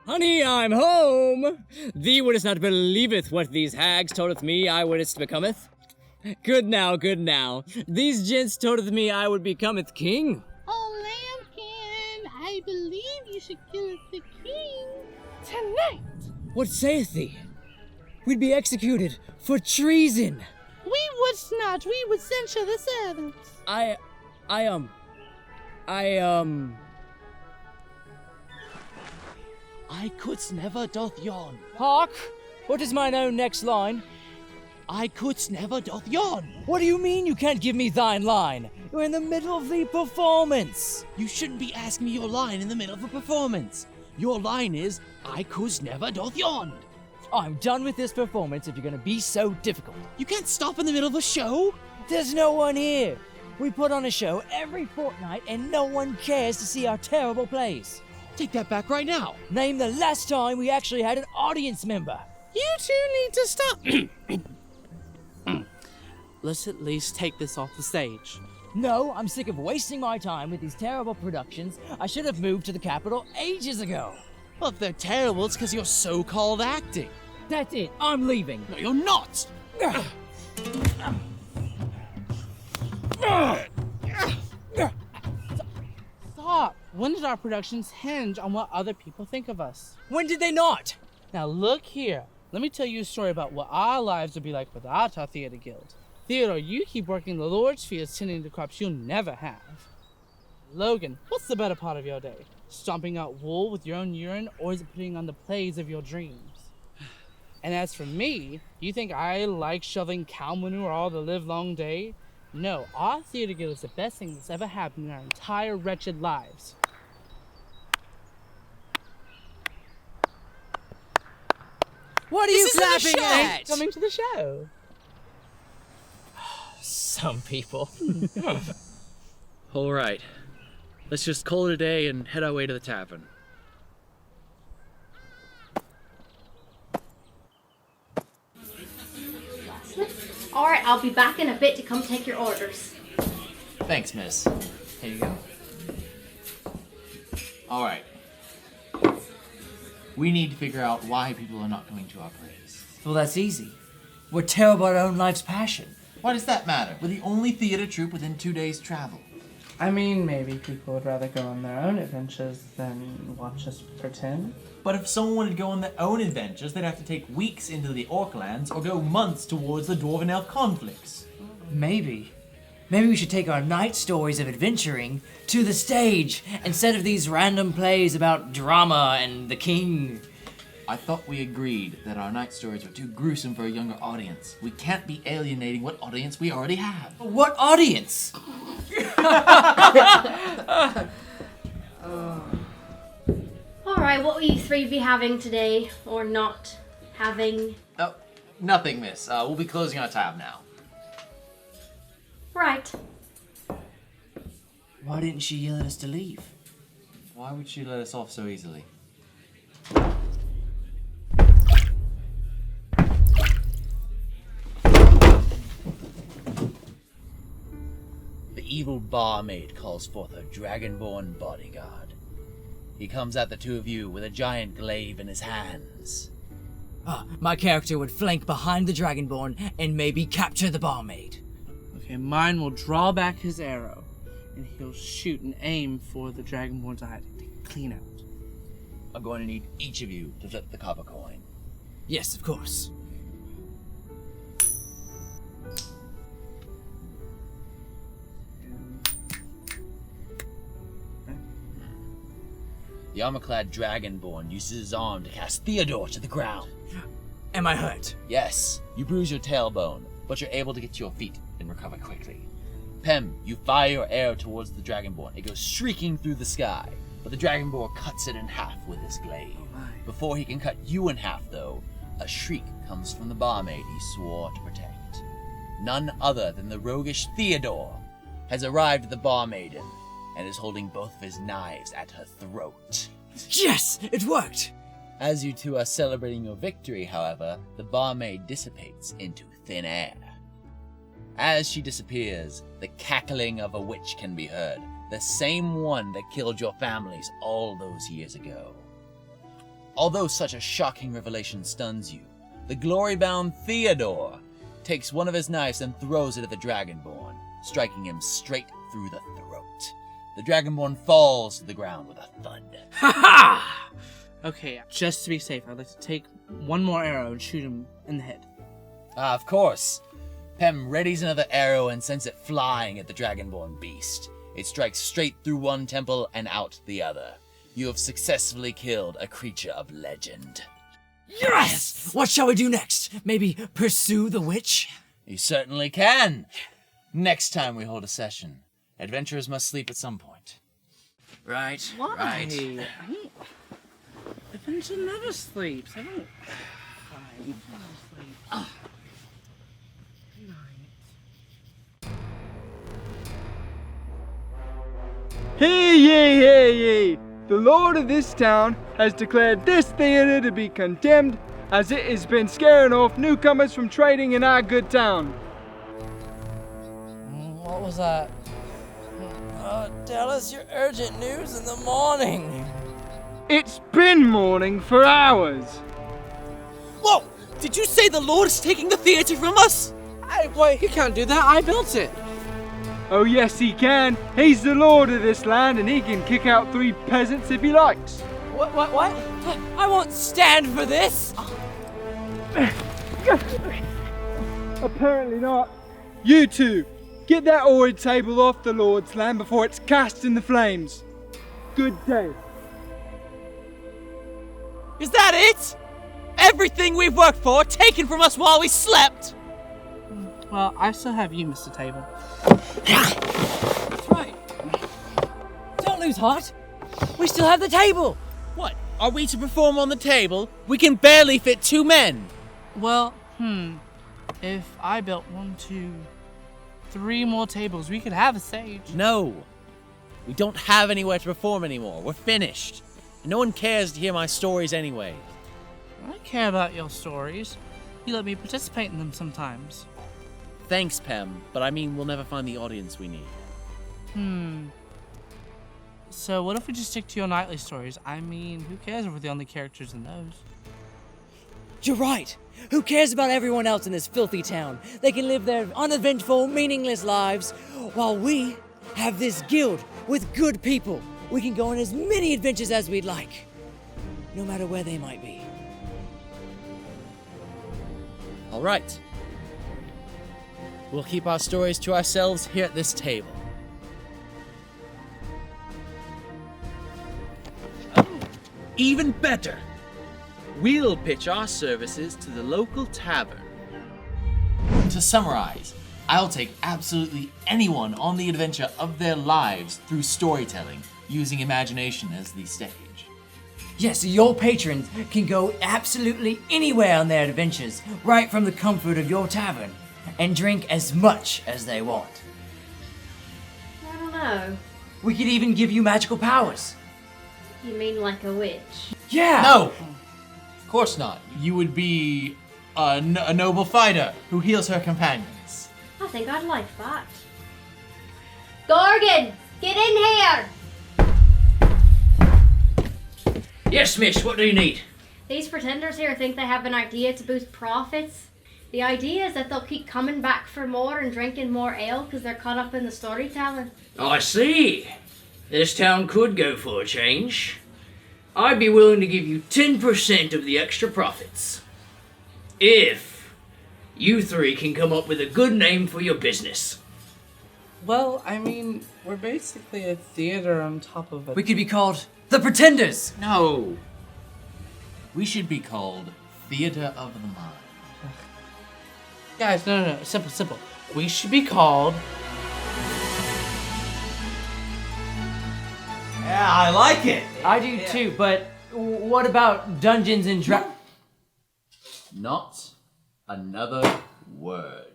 Honey, I'm home! Thee wouldst not believeth what these hags toldeth me I wouldst becometh. Good now. These gents toldeth me I would becometh king. Oh, lambkin, I believe you should kill the king tonight. What saith thee? We'd be executed for treason. We would not. We would censure the servants. I couldst never doth yawn. Hark! What is mine own next line? I couldst never doth yawn. What do you mean you can't give me thine line? You're in the middle of the performance. You shouldn't be asking me your line in the middle of a performance. Your line is, I couldst never doth yawn. I'm done with this performance if you're gonna be so difficult. You can't stop in the middle of a show. There's no one here. We put on a show every fortnight and no one cares to see our terrible plays. Take that back right now. Name the last time we actually had an audience member. You two need to stop. Let's at least take this off the stage. No, I'm sick of wasting my time with these terrible productions. I should have moved to the capital ages ago. Well, if they're terrible, it's because you're so-called acting. That's it. I'm leaving. No, you're not. Stop! When did our productions hinge on what other people think of us? When did they not? Now look here. Let me tell you a story about what our lives would be like without our theater guild. Theodore, you keep working the Lord's fields tending to crops you'll never have. Logan, what's the better part of your day? Stomping out wool with your own urine, or is it putting on the plays of your dreams? And as for me, you think I like shoveling cow manure all the livelong day? No, our theater guild is the best thing that's ever happened in our entire wretched lives. What are you clapping at? Coming to the show. Some people. All right. Let's just call it a day and head our way to the tavern. Alright, I'll be back in a bit to come take your orders. Thanks, miss. Here you go. Alright. We need to figure out why people are not coming to our plays. Well, that's easy. We're terrible at our own life's passion. Why does that matter? We're the only theater troupe within 2 days' travel. I mean, maybe people would rather go on their own adventures than watch us pretend. But if someone wanted to go on their own adventures, they'd have to take weeks into the Orklands or go months towards the Dwarven Elf conflicts. Maybe. Maybe we should take our night stories of adventuring to the stage instead of these random plays about drama and the king. I thought we agreed that our night stories were too gruesome for a younger audience. We can't be alienating what audience we already have. What audience? Alright, what will you three be having today? Or not having? Oh, nothing, miss. We'll be closing our tab now. Right. Why didn't she yell at us to leave? Why would she let us off so easily? The evil barmaid calls forth her dragonborn bodyguard. He comes at the two of you with a giant glaive in his hands. My character would flank behind the Dragonborn and maybe capture the barmaid. Okay, mine will draw back his arrow, and he'll shoot and aim for the Dragonborn's eye to take it clean out. I'm going to need each of you to flip the copper coin. Yes, of course. The armor-clad Dragonborn uses his arm to cast Theodore to the ground. Am I hurt? Yes, you bruise your tailbone, but you're able to get to your feet and recover quickly. Pem, you fire your arrow towards the Dragonborn. It goes shrieking through the sky, but the Dragonborn cuts it in half with his glaive. Before he can cut you in half, though, a shriek comes from the barmaid he swore to protect. None other than the roguish Theodore has arrived at the barmaiden and is holding both of his knives at her throat. Yes, it worked! As you two are celebrating your victory, however, the barmaid dissipates into thin air. As she disappears, the cackling of a witch can be heard, the same one that killed your families all those years ago. Although such a shocking revelation stuns you, the glory-bound Theodore takes one of his knives and throws it at the Dragonborn, striking him straight through the throat. The Dragonborn falls to the ground with a thud. Ha ha! Okay, just to be safe, I'd like to take one more arrow and shoot him in the head. Of course. Pem readies another arrow and sends it flying at the Dragonborn beast. It strikes straight through one temple and out the other. You have successfully killed a creature of legend. Yes! What shall we do next? Maybe pursue the witch? You certainly can. Next time we hold a session, adventurers must sleep at some point. Right, Why? right. Adventure never sleeps. I don't. Fine. Sleep. Hear ye, hear ye! The Lord of this town has declared this theatre to be condemned, as it has been scaring off newcomers from trading in our good town. What was that? Tell us your urgent news in the morning. It's been morning for hours. Whoa! Did you say the Lord's taking the theater from us? Wait, he can't do that. I built it. Oh yes, he can. He's the lord of this land, and he can kick out 3 peasants if he likes. What? I won't stand for this! Apparently not. You two, get that horrid table off the lord's land before it's cast in the flames. Good day. Is that it? Everything we've worked for taken from us while we slept? Well, I still have you, Mr. Table. That's right. Don't lose heart. We still have the table. What? Are we to perform on the table? We can barely fit 2 men. Well, if I built 1, 2, 3 more tables, we could have a stage. No. We don't have anywhere to perform anymore. We're finished. And no one cares to hear my stories anyway. I care about your stories. You let me participate in them sometimes. Thanks, Pem, but I mean we'll never find the audience we need. So what if we just stick to your nightly stories? I mean, who cares if we're the only characters in those? You're right. Who cares about everyone else in this filthy town? They can live their uneventful, meaningless lives, while we have this guild with good people. We can go on as many adventures as we'd like, no matter where they might be. All right. We'll keep our stories to ourselves here at this table. Even better! We'll pitch our services to the local tavern. To summarize, I'll take absolutely anyone on the adventure of their lives through storytelling, using imagination as the stage. Yes, your patrons can go absolutely anywhere on their adventures, right from the comfort of your tavern, and drink as much as they want. I don't know. We could even give you magical powers. You mean like a witch? Yeah! No! Of course not. You would be a noble fighter who heals her companions. I think I'd like that. Gorgon, get in here! Yes, miss, what do you need? These pretenders here think they have an idea to boost profits. The idea is that they'll keep coming back for more and drinking more ale because they're caught up in the storytelling. I see. This town could go for a change. I'd be willing to give you 10% of the extra profits. If you 3 can come up with a good name for your business. Well, I mean, we're basically a theater on top of it. We could be called the Pretenders. No. We should be called Theater of the Mind. Guys, no. Simple. We should be called... Yeah, I like it. I do too, but what about Dungeons and Dragons? Not another word.